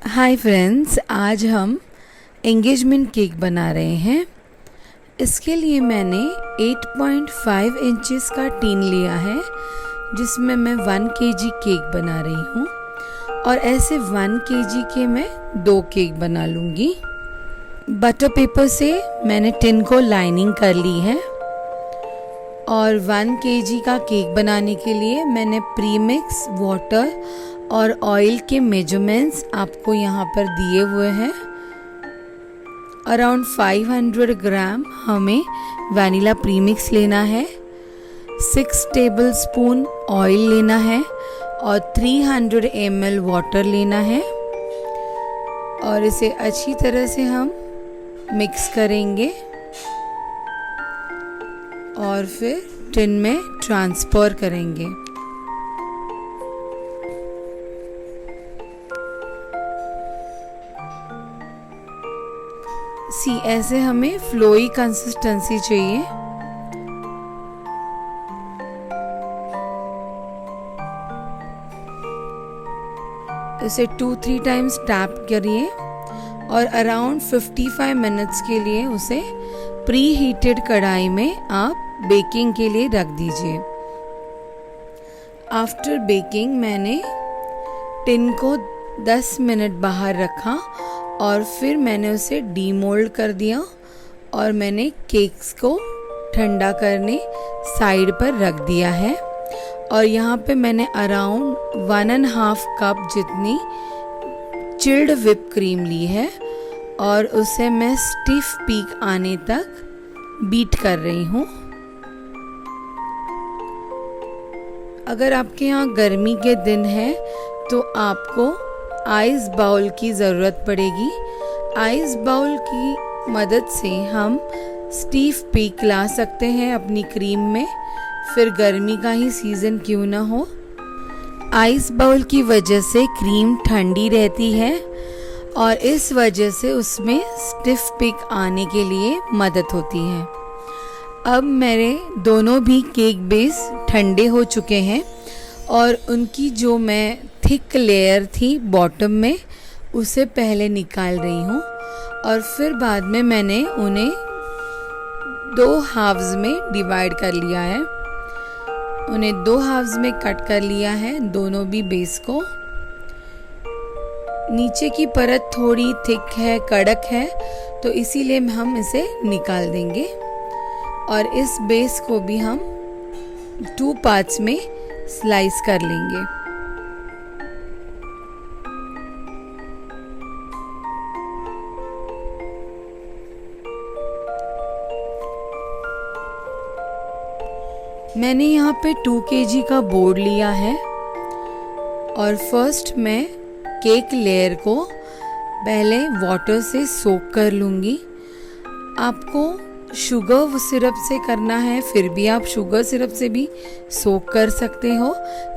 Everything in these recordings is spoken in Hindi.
हाय फ्रेंड्स, आज हम एंगेजमेंट केक बना रहे हैं। इसके लिए मैंने 8.5 इंचेस का टीन लिया है जिसमें मैं 1 केजी केक बना रही हूँ और ऐसे 1 केजी के मैं 2 केक बना लूँगी। बटर पेपर से मैंने टिन को लाइनिंग कर ली है और 1 केजी का केक बनाने के लिए मैंने प्रीमिक्स वाटर और ऑयल के मेजरमेंट्स आपको यहाँ पर दिए हुए हैं। अराउंड 500 ग्राम हमें वनीला प्रीमिक्स लेना है, 6 टेबलस्पून ऑयल लेना है और 300 ml वाटर लेना है और इसे अच्छी तरह से हम मिक्स करेंगे और फिर टिन में ट्रांसफर करेंगे। ऐसे हमें फ्लोई कंसिस्टेंसी चाहिए। इसे 2-3 टाइम्स टैप करिए और अराउंड 55 मिनट्स के लिए उसे प्री हीटेड कढ़ाई में आप बेकिंग के लिए रख दीजिए। आफ्टर बेकिंग मैंने टिन को 10 मिनट बाहर रखा और फिर मैंने उसे डीमोल्ड कर दिया और मैंने केक्स को ठंडा करने साइड पर रख दिया है। और यहाँ पे मैंने अराउंड 1.5 कप जितनी चिल्ड व्हिप क्रीम ली है और उसे मैं स्टिफ पीक आने तक बीट कर रही हूँ। अगर आपके यहाँ गर्मी के दिन है तो आपको आइस बाउल की ज़रूरत पड़ेगी। आइस बाउल की मदद से हम स्टीफ पीक ला सकते हैं अपनी क्रीम में, फिर गर्मी का ही सीज़न क्यों ना हो। आइस बाउल की वजह से क्रीम ठंडी रहती है और इस वजह से उसमें स्टिफ पीक आने के लिए मदद होती है। अब मेरे दोनों भी केक बेस ठंडे हो चुके हैं और उनकी जो मैं थिक लेयर थी बॉटम में उसे पहले निकाल रही हूँ और फिर बाद में मैंने उन्हें 2 हाफ्स में डिवाइड कर लिया है। उन्हें 2 हाफ्स में कट कर लिया है दोनों भी बेस को। नीचे की परत थोड़ी थिक है, कड़क है, तो इसीलिए हम इसे निकाल देंगे और इस बेस को भी हम 2 पार्ट्स में स्लाइस कर लेंगे। मैंने यहाँ पे 2 केजी का बोर्ड लिया है और फर्स्ट मैं केक लेयर को पहले वाटर से सोक कर लूँगी। आपको शुगर सिरप से करना है फिर भी आप शुगर सिरप से भी सोक कर सकते हो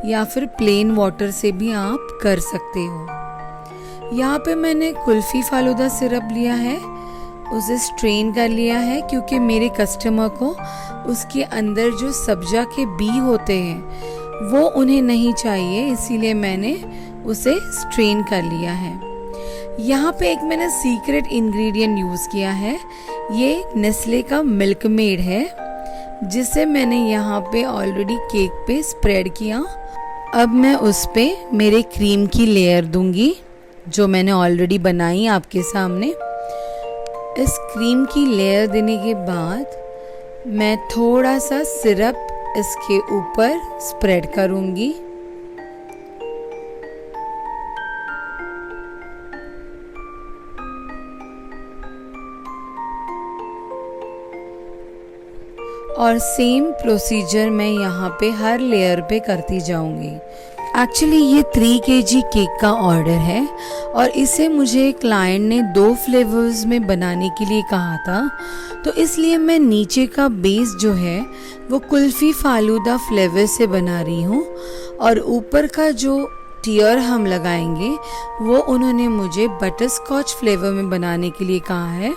या फिर प्लेन वाटर से भी आप कर सकते हो। यहाँ पे मैंने कुल्फ़ी फालूदा सिरप लिया है, उसे स्ट्रेन कर लिया है क्योंकि मेरे कस्टमर को उसके अंदर जो सब्जा के बी होते हैं वो उन्हें नहीं चाहिए, इसीलिए मैंने उसे स्ट्रेन कर लिया है। यहाँ पे एक मैंने सीक्रेट इंग्रेडिएंट यूज़ किया है, ये नेस्ले का मिल्क मेड है जिसे मैंने यहाँ पे ऑलरेडी केक पे स्प्रेड किया। अब मैं उस पे मेरे क्रीम की लेयर दूंगी जो मैंने ऑलरेडी बनाई आपके सामने। इस क्रीम की लेयर देने के बाद मैं थोड़ा सा सिरप इसके ऊपर स्प्रेड करूंगी। और सेम प्रोसीजर मैं यहाँ पे हर लेयर पे करती जाऊंगी। एक्चुअली ये 3 केजी केक का ऑर्डर है और इसे मुझे क्लाइंट ने 2 फ्लेवर्स में बनाने के लिए कहा था, तो इसलिए मैं नीचे का बेस जो है वो कुल्फ़ी फालूदा फ्लेवर से बना रही हूँ और ऊपर का जो टियर हम लगाएंगे वो उन्होंने मुझे बटर स्कॉच फ्लेवर में बनाने के लिए कहा है।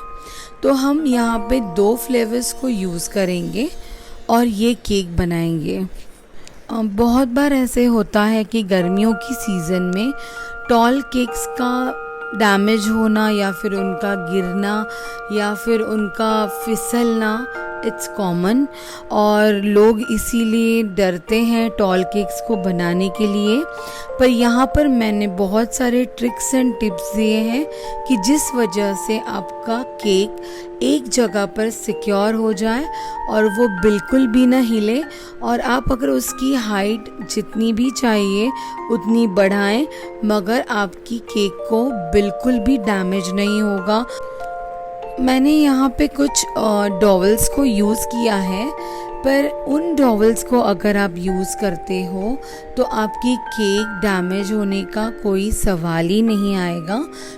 तो हम यहाँ पे 2 फ्लेवर्स को यूज़ करेंगे और ये केक बनाएंगे। बहुत बार ऐसे होता है कि गर्मियों की सीज़न में टॉल केक्स का डैमेज होना या फिर उनका गिरना या फिर उनका फिसलना इट्स कॉमन, और लोग इसीलिए डरते हैं टॉल केक्स को बनाने के लिए। पर यहाँ पर मैंने बहुत सारे ट्रिक्स एंड टिप्स दिए हैं कि जिस वजह से आपका केक एक जगह पर सिक्योर हो जाए और वो बिल्कुल भी ना हिले, और आप अगर उसकी हाइट जितनी भी चाहिए उतनी बढ़ाएं, मगर आपकी केक को बिल्कुल भी डैमेज नहीं होगा। मैंने यहाँ पे कुछ डॉवल्स को यूज़ किया है, पर उन डॉवल्स को अगर आप यूज़ करते हो तो आपकी केक डैमेज होने का कोई सवाल ही नहीं आएगा,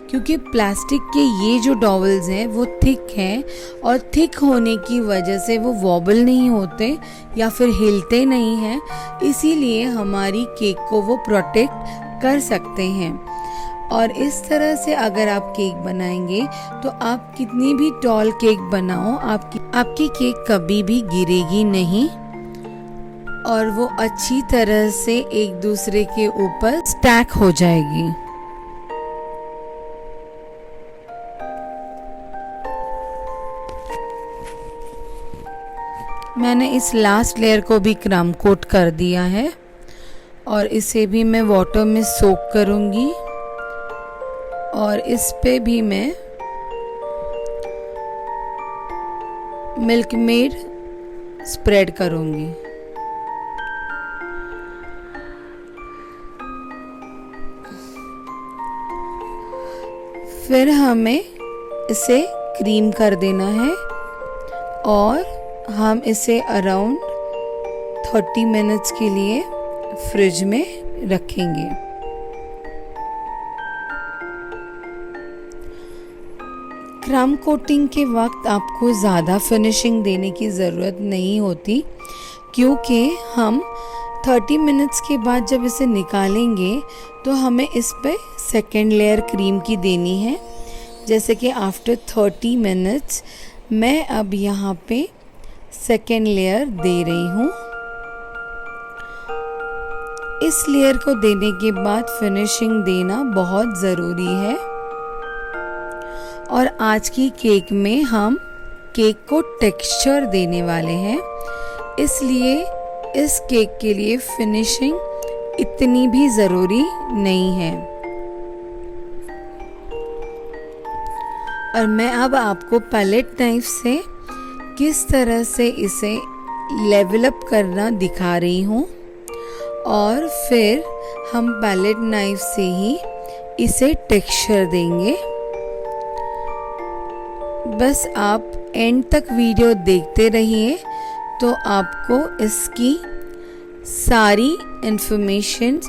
क्योंकि प्लास्टिक के ये जो डॉवल्स हैं वो थिक हैं, और थिक होने की वजह से वो वॉबल नहीं होते या फिर हिलते नहीं हैं, इसीलिए हमारी केक को वो प्रोटेक्ट कर सकते हैं। और इस तरह से अगर आप केक बनाएंगे तो आप कितनी भी टॉल केक बनाओ, आपकी केक कभी भी गिरेगी नहीं, और वो अच्छी तरह से एक दूसरे के ऊपर स्टैक हो जाएगी। मैंने इस लास्ट लेयर को भी क्रम कोट कर दिया है, और इसे भी मैं वाटर में सोक करूँगी, और इस पे भी मैं मिल्क मेड स्प्रेड करूँगी। फिर हमें इसे क्रीम कर देना है, और हम इसे अराउंड 30 मिनट्स के लिए फ्रिज में रखेंगे। क्रम कोटिंग के वक्त आपको ज़्यादा फिनिशिंग देने की ज़रूरत नहीं होती, क्योंकि हम 30 मिनट्स के बाद जब इसे निकालेंगे तो हमें इस पे सेकेंड लेयर क्रीम की देनी है। जैसे कि आफ्टर 30 मिनट्स मैं अब यहाँ पे सेकेंड लेयर दे रही हूँ। इस लेयर को देने के बाद फिनिशिंग देना बहुत ज़रूरी है, और आज की केक में हम केक को टेक्सचर देने वाले हैं, इसलिए इस केक के लिए फिनिशिंग इतनी भी ज़रूरी नहीं है। और मैं अब आपको पैलेट नाइफ से किस तरह से इसे लेवल अप करना दिखा रही हूँ, और फिर हम पैलेट नाइफ से ही इसे टेक्सचर देंगे। बस आप एंड तक वीडियो देखते रहिए तो आपको इसकी सारी इंफॉर्मेशन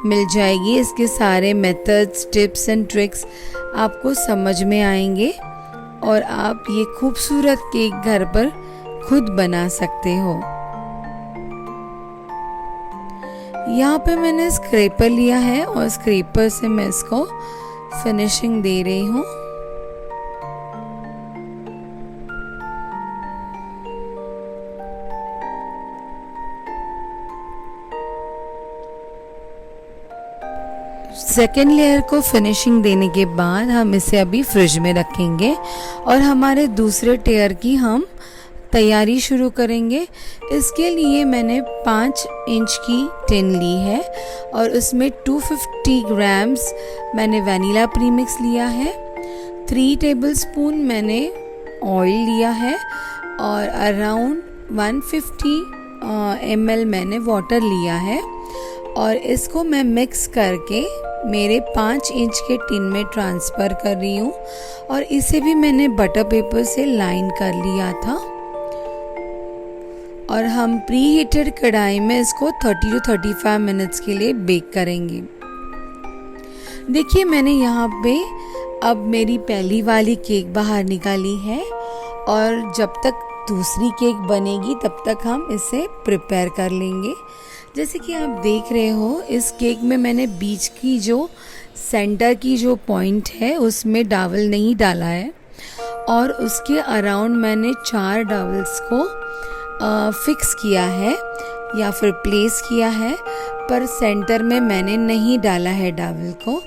मिल जाएगी, इसके सारे मेथड्स, टिप्स एंड ट्रिक्स आपको समझ में आएंगे, और आप ये खूबसूरत केक घर पर खुद बना सकते हो। यहाँ पे मैंने स्क्रैपर लिया है, और स्क्रैपर से मैं इसको फिनिशिंग दे रही हूँ। सेकेंड लेयर को फिनिशिंग देने के बाद हम इसे अभी फ्रिज में रखेंगे, और हमारे दूसरे लेयर की हम तैयारी शुरू करेंगे। इसके लिए मैंने 5 इंच की टिन ली है, और उसमें 250 ग्राम्स मैंने वनीला प्रीमिक्स लिया है, 3 टेबलस्पून मैंने ऑयल लिया है, और अराउंड 150 ml मैंने वाटर लिया है, और इसको मैं मिक्स करके मेरे 5 इंच के टिन में ट्रांसफ़र कर रही हूँ, और इसे भी मैंने बटर पेपर से लाइन कर लिया था। और हम प्री हीटेड कढ़ाई में इसको 30 to 35 मिनट्स के लिए बेक करेंगे। देखिए मैंने यहाँ पे अब मेरी पहली वाली केक बाहर निकाली है, और जब तक दूसरी केक बनेगी तब तक हम इसे प्रिपेयर कर लेंगे। जैसे कि आप देख रहे हो, इस केक में मैंने बीच की जो सेंटर की जो पॉइंट है उसमें डावल नहीं डाला है, और उसके अराउंड मैंने 4 डावल्स को फिक्स किया है या फिर प्लेस किया है, पर सेंटर में मैंने नहीं डाला है डावल को,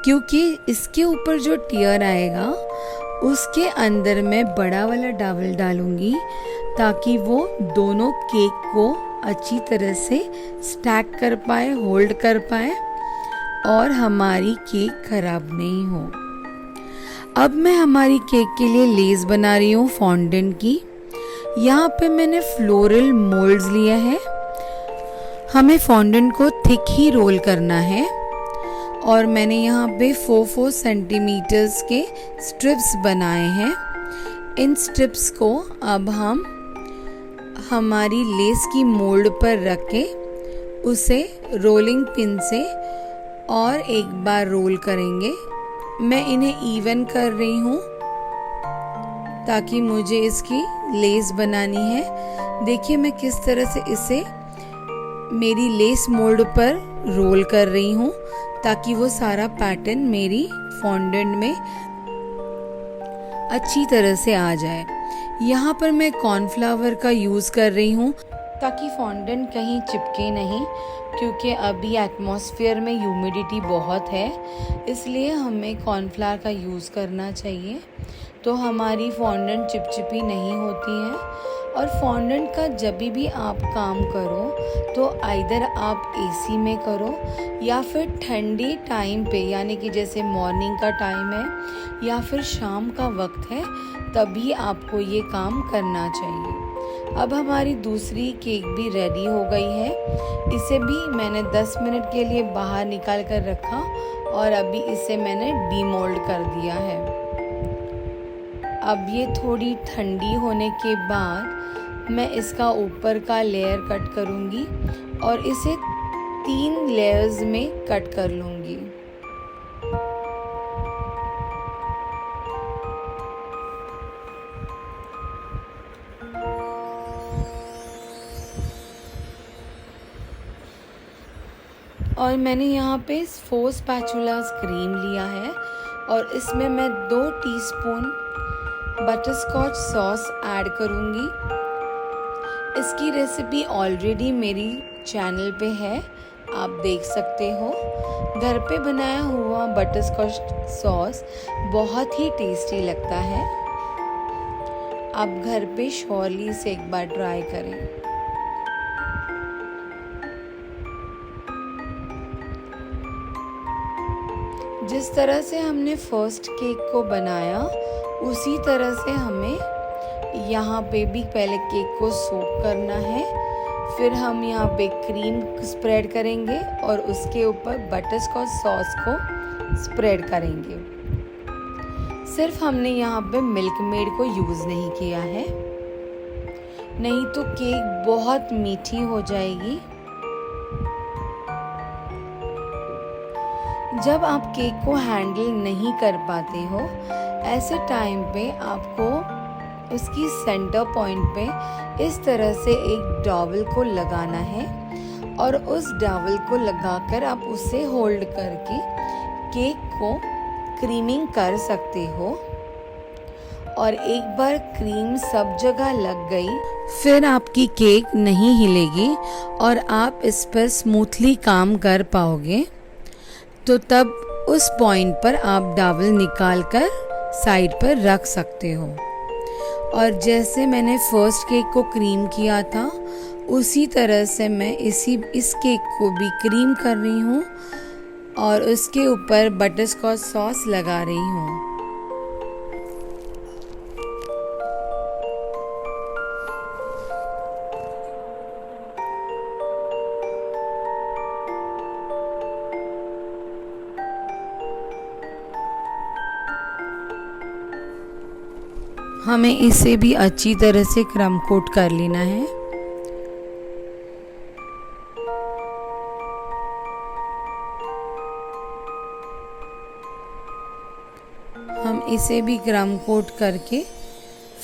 क्योंकि इसके ऊपर जो टियर आएगा उसके अंदर मैं बड़ा वाला डावल डालूंगी ताकि वो दोनों केक को अच्छी तरह से स्टैक कर पाए, होल्ड कर पाए और हमारी केक खराब नहीं हो। अब मैं हमारी केक के लिए लेस बना रही हूँ फॉन्डेंट की। यहाँ पे मैंने फ्लोरल मोल्ड्स लिया है। हमें फॉन्डेंट को थिक ही रोल करना है और मैंने यहाँ पे 4-4 सेंटीमीटर्स के स्ट्रिप्स बनाए हैं। इन स्ट्रिप्स को अब हम हमारी लेस की मोल्ड पर रख के उसे रोलिंग पिन से और एक बार रोल करेंगे। मैं इन्हें इवन कर रही हूँ ताकि मुझे इसकी लेस बनानी है। देखिए मैं किस तरह से इसे मेरी लेस मोल्ड पर रोल कर रही हूँ ताकि वो सारा पैटर्न मेरी फॉन्डेंट में अच्छी तरह से आ जाए। यहाँ पर मैं कॉर्नफ्लावर का यूज़ कर रही हूँ ताकि फॉन्डेंट कहीं चिपके नहीं, क्योंकि अभी एटमॉस्फेयर में ह्यूमिडिटी बहुत है, इसलिए हमें कॉर्नफ्लावर का यूज़ करना चाहिए तो हमारी फॉन्डेंट चिपचिपी नहीं होती है। और फॉन्डेंट का जब भी आप काम करो तो आइदर आप एसी में करो या फिर ठंडी टाइम पे, यानी कि जैसे मॉर्निंग का टाइम है या फिर शाम का वक्त है, तभी आपको ये काम करना चाहिए। अब हमारी दूसरी केक भी रेडी हो गई है। इसे भी मैंने 10 मिनट के लिए बाहर निकाल कर रखा और अभी इसे मैंने डीमोल्ड कर दिया है। अब ये थोड़ी ठंडी होने के बाद मैं इसका ऊपर का लेयर कट करूँगी और इसे 3 लेयर्स में कट कर लूँगी। और मैंने यहाँ पे 4 स्पैचुलास क्रीम लिया है और इसमें मैं 2 टीस्पून बटरस्कॉच सॉस ऐड करूँगी। इसकी रेसिपी ऑलरेडी मेरी चैनल पे है, आप देख सकते हो। घर पे बनाया हुआ बटरस्कॉच सॉस बहुत ही टेस्टी लगता है। आप घर पे श्योरली इसे एक बार ट्राई करें। जिस तरह से हमने फर्स्ट केक को बनाया उसी तरह से हमें यहाँ पे भी पहले केक को सोक करना है। फिर हम यहाँ पे क्रीम स्प्रेड करेंगे और उसके ऊपर बटरस्कॉच सॉस को स्प्रेड करेंगे। सिर्फ हमने यहाँ पे मिल्क मेड को यूज़ नहीं किया है, नहीं तो केक बहुत मीठी हो जाएगी। जब आप केक को हैंडल नहीं कर पाते हो, ऐसे टाइम पे आपको उसकी सेंटर पॉइंट पे इस तरह से एक डॉवल को लगाना है और उस डॉवल को लगाकर आप उसे होल्ड करके केक को क्रीमिंग कर सकते हो। और एक बार क्रीम सब जगह लग गई, फिर आपकी केक नहीं हिलेगी और आप इस पर स्मूथली काम कर पाओगे। तो तब उस पॉइंट पर आप डॉवल निकाल कर साइड पर रख सकते हो। और जैसे मैंने फर्स्ट केक को क्रीम किया था उसी तरह से मैं इस केक को भी क्रीम कर रही हूँ और उसके ऊपर बटरस्कॉच सॉस लगा रही हूँ। हमें इसे भी अच्छी तरह से क्रम कोट कर लेना है। हम इसे भी क्रम कोट करके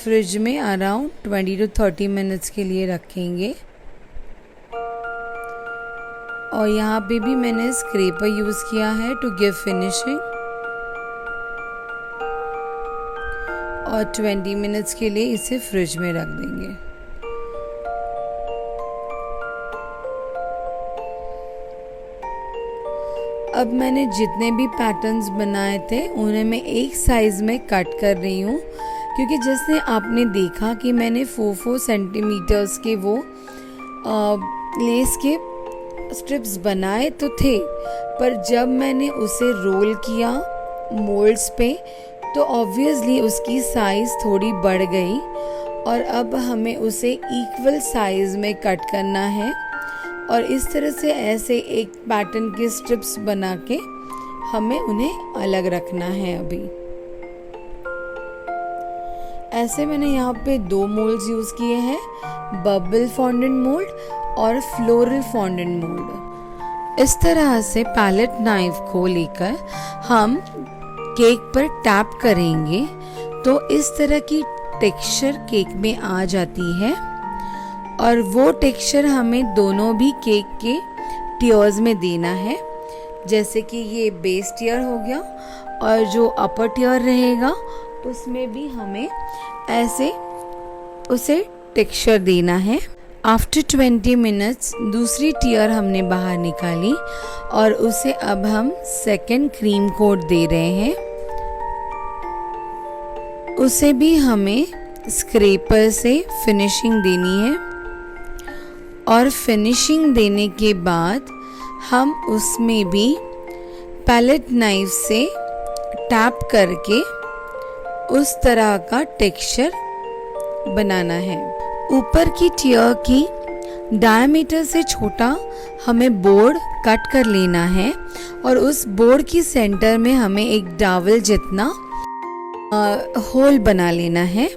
फ्रिज में अराउंड 20 to 30 मिनट्स के लिए रखेंगे। और यहाँ पे भी मैंने स्क्रैपर यूज़ किया है टू गिव फिनिशिंग। और 20 मिनट्स के लिए इसे फ्रिज में रख देंगे। अब मैंने जितने भी पैटर्न्स बनाए थे उन्हें मैं एक साइज़ में कट कर रही हूँ, क्योंकि जैसे आपने देखा कि मैंने 4-4 सेंटीमीटर्स के वो लेस के स्ट्रिप्स बनाए तो थे, पर जब मैंने उसे रोल किया मोल्ड्स पे तो ऑब्वियसली उसकी साइज़ थोड़ी बढ़ गई और अब हमें उसे इक्वल साइज़ में कट करना है। और इस तरह से ऐसे एक पैटर्न के स्ट्रिप्स बना के हमें उन्हें अलग रखना है। अभी ऐसे मैंने यहाँ पे 2 मोल्ड्स यूज़ किए हैं, बबल फॉन्डेंट मोल्ड और फ्लोरल फॉन्डेंट मोल्ड। इस तरह से पैलेट नाइफ को लेकर हम केक पर टैप करेंगे तो इस तरह की टेक्सचर केक में आ जाती है और वो टेक्सचर हमें दोनों भी केक के टियर्स में देना है। जैसे कि ये बेस टियर हो गया और जो अपर टियर रहेगा उसमें भी हमें ऐसे उसे टेक्सचर देना है। आफ्टर 20 मिनट्स दूसरी टियर हमने बाहर निकाली और उसे अब हम सेकेंड क्रीम कोट दे रहे हैं। उसे भी हमें स्क्रैपर से फिनिशिंग देनी है और फिनिशिंग देने के बाद हम उसमें भी पैलेट नाइफ से टैप करके उस तरह का टेक्सचर बनाना है। ऊपर की टियर की डायमीटर से छोटा हमें बोर्ड कट कर लेना है और उस बोर्ड की सेंटर में हमें एक डावल जितना होल बना लेना है।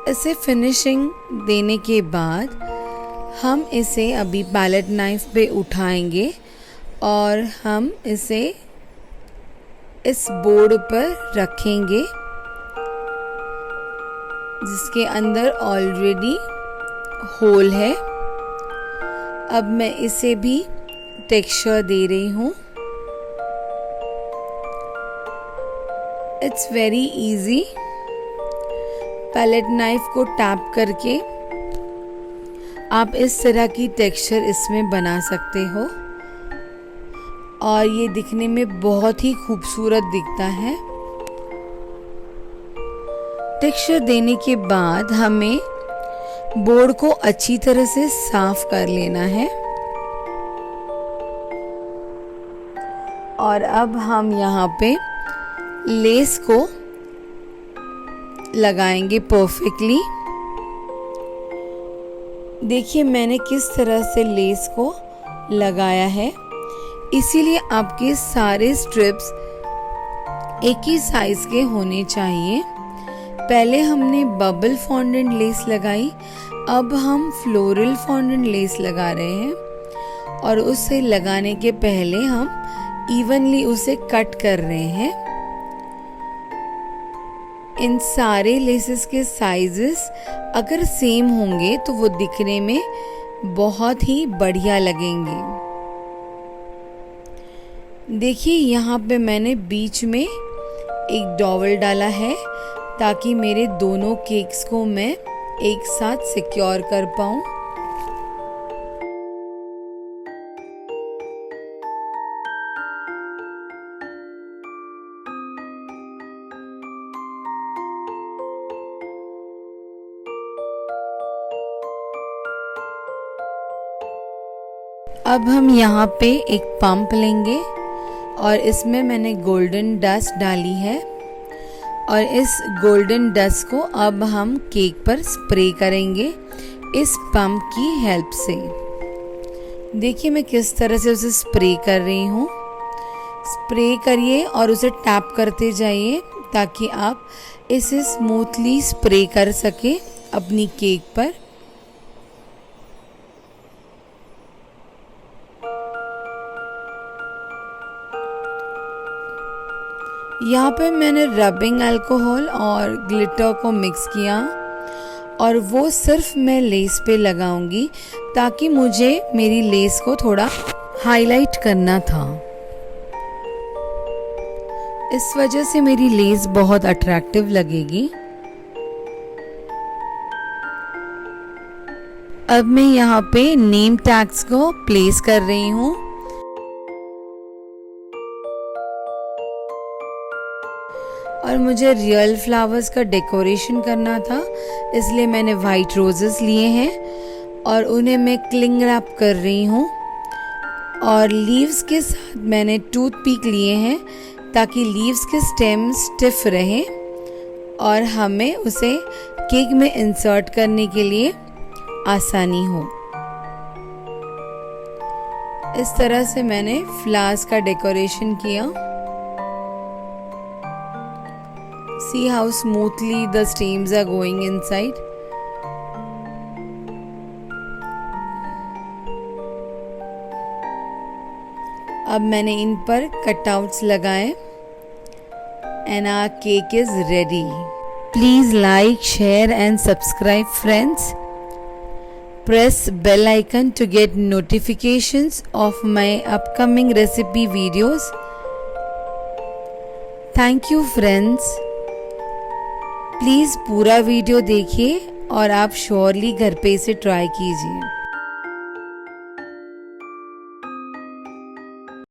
इसे फिनिशिंग देने के बाद हम इसे अभी पैलेट नाइफ पे उठाएंगे और हम इसे इस बोर्ड पर रखेंगे जिसके अंदर ऑलरेडी होल है। अब मैं इसे भी टेक्सचर दे रही हूँ। It's very easy. Palette knife को टैप करके आप इस तरह की टेक्सचर इसमें बना सकते हो और ये दिखने में बहुत ही खूबसूरत दिखता है। टेक्सचर देने के बाद हमें बोर्ड को अच्छी तरह से साफ कर लेना है और अब हम यहाँ पे लेस को लगाएंगे परफेक्टली। देखिए मैंने किस तरह से लेस को लगाया है, इसीलिए आपके सारे स्ट्रिप्स एक ही साइज के होने चाहिए। पहले हमने बबल फॉन्डेंट लेस लगाई, अब हम फ्लोरल फॉन्डेंट लेस लगा रहे हैं और उसे लगाने के पहले हम इवनली उसे कट कर रहे हैं। इन सारे लेसेस के साइजेस अगर सेम होंगे तो वो दिखने में बहुत ही बढ़िया लगेंगे। देखिए यहाँ पे मैंने बीच में एक डॉवल डाला है ताकि मेरे दोनों केक्स को मैं एक साथ सिक्योर कर पाऊँ। अब हम यहाँ पे एक पंप लेंगे और इसमें मैंने गोल्डन डस्ट डाली है और इस गोल्डन डस्ट को अब हम केक पर स्प्रे करेंगे इस पंप की हेल्प से। देखिए मैं किस तरह से उसे स्प्रे कर रही हूँ। स्प्रे करिए और उसे टैप करते जाइए ताकि आप इसे स्मूथली स्प्रे कर सके अपनी केक पर। यहाँ पे मैंने रबिंग अल्कोहल और ग्लिटर को मिक्स किया और वो सिर्फ मैं लेस पे लगाऊंगी ताकि मुझे मेरी लेस को थोड़ा हाईलाइट करना था। इस वजह से मेरी लेस बहुत अट्रैक्टिव लगेगी। अब मैं यहाँ पे नेम टैग्स को प्लेस कर रही हूँ। और मुझे रियल फ्लावर्स का डेकोरेशन करना था, इसलिए मैंने वाइट रोजेस लिए हैं और उन्हें मैं क्लिंग रैप कर रही हूँ। और लीव्स के साथ मैंने टूथपिक लिए हैं ताकि लीव्स के स्टेम स्टिफ रहें और हमें उसे केक में इंसर्ट करने के लिए आसानी हो। इस तरह से मैंने फ्लावर्स का डेकोरेशन किया। See how smoothly the stems are going inside. अब मैंने इन पर कटआउट्स लगाए and our cake is ready. Please like, share and subscribe friends. Press bell icon to get notifications of my upcoming recipe videos. Thank you friends. Please पूरा वीडियो देखिए और आप श्योरली घर पे इसे ट्राई कीजिए।